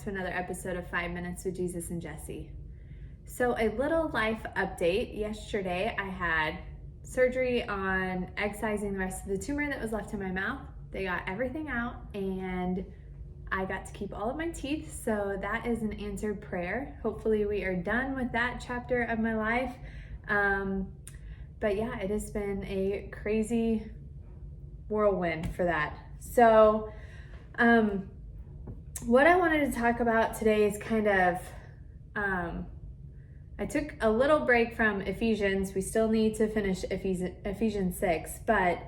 to another episode of 5 Minutes with Jesus and Jesse. So a little life update. Yesterday I had surgery on excising the rest of the tumor that was left in my mouth. They got everything out and I got to keep all of my teeth. So that is an answered prayer. Hopefully we are done with that chapter of my life. But yeah, it has been a crazy whirlwind for that. So what I wanted to talk about today is kind of, I took a little break from Ephesians. We still need to finish Ephesians 6, but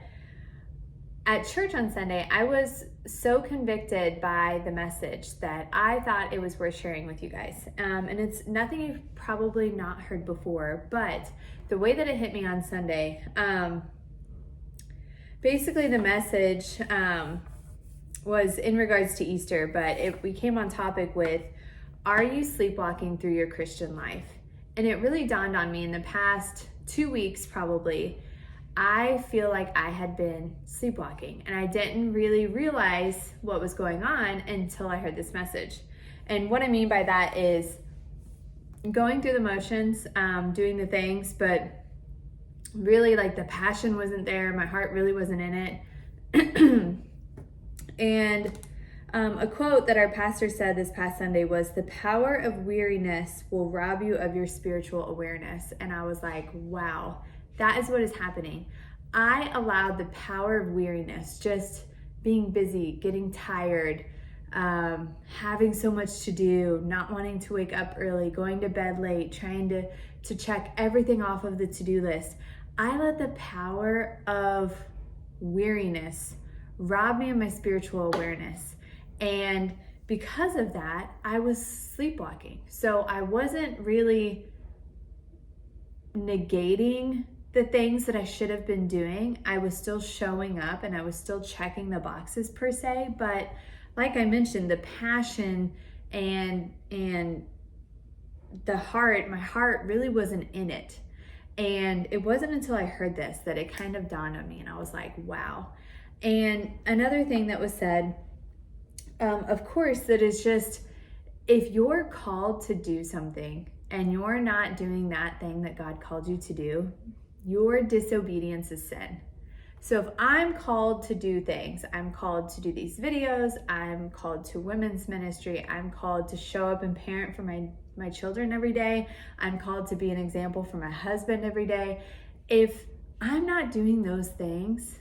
at church on Sunday, I was so convicted by the message that I thought it was worth sharing with you guys. And it's nothing you've probably not heard before, but the way that it hit me on Sunday, basically the message was in regards to Easter, but we came on topic with, are you sleepwalking through your Christian life? And it really dawned on me in the past 2 weeks probably, I feel like I had been sleepwalking and I didn't really realize what was going on until I heard this message. And what I mean by that is going through the motions, doing the things, but really like the passion wasn't there. My heart really wasn't in it. And a quote that our pastor said this past Sunday was, the power of weariness will rob you of your spiritual awareness. And I was like, wow, that is what is happening. I allowed the power of weariness, just being busy, getting tired, having so much to do, not wanting to wake up early, going to bed late, trying to check everything off of the to-do list. I let the power of weariness rob me of my spiritual awareness. And because of that, I was sleepwalking. So I wasn't really negating the things that I should have been doing. I was still showing up and I was still checking the boxes per se. But like I mentioned, the passion and the heart, my heart really wasn't in it. And it wasn't until I heard this that it kind of dawned on me and I was like, wow. And another thing that was said, of course, that is just, if you're called to do something and you're not doing that thing that God called you to do, your disobedience is sin. So if I'm called to do things, I'm called to do these videos, I'm called to women's ministry, I'm called to show up and parent for my children every day, I'm called to be an example for my husband every day. If I'm not doing those things,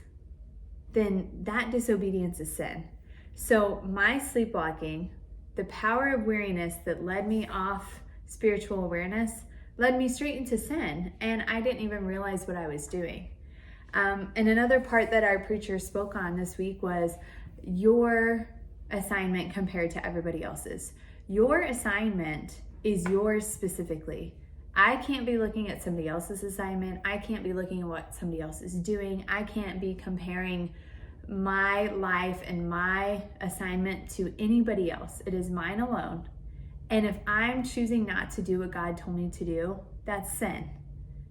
then that disobedience is sin. So my sleepwalking, the power of weariness that led me off spiritual awareness, led me straight into sin, and I didn't even realize what I was doing. And another part that our preacher spoke on this week was your assignment compared to everybody else's. Your assignment is yours specifically. I can't be looking at somebody else's assignment. I can't be looking at what somebody else is doing. I can't be comparing my life and my assignment to anybody else. It is mine alone. And if I'm choosing not to do what God told me to do, that's sin.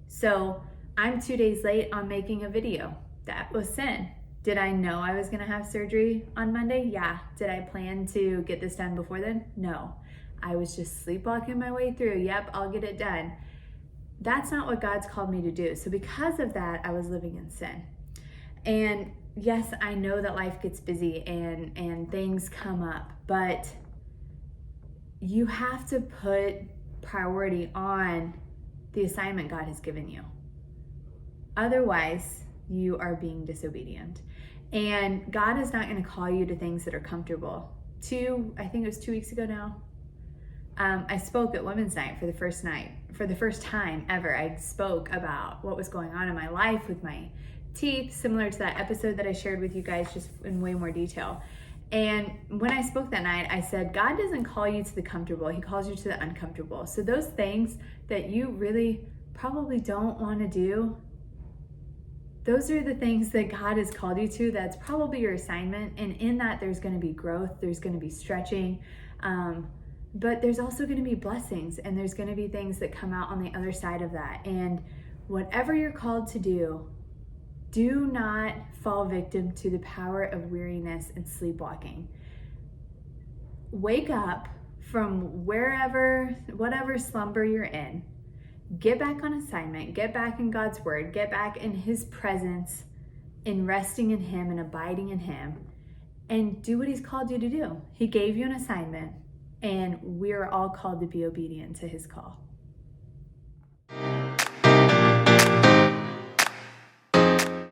So I'm 2 days late on making a video. That was sin. Did I know I was gonna have surgery on Monday? Yeah. Did I plan to get this done before then? No. I was just sleepwalking my way through. Yep, I'll get it done. That's not what God's called me to do. So because of that, I was living in sin. And yes, I know that life gets busy and things come up, but you have to put priority on the assignment God has given you. Otherwise, you are being disobedient. And God is not going to call you to things that are comfortable. I think it was 2 weeks ago now, I spoke at Women's Night for the first time ever. I spoke about what was going on in my life with my teeth, similar to that episode that I shared with you guys, just in way more detail. And when I spoke that night, I said, God doesn't call you to the comfortable. He calls you to the uncomfortable. So those things that you really probably don't want to do, those are the things that God has called you to. That's probably your assignment. And in that, there's going to be growth. There's going to be stretching. But there's also going to be blessings. And there's going to be things that come out on the other side of that. And whatever you're called to do not fall victim to the power of weariness and sleepwalking. Wake up from wherever, whatever slumber you're in. Get back on assignment, get back in God's word, get back in his presence, in resting in him and abiding in him, and do what he's called you to do. He gave you an assignment, and we are all called to be obedient to his call.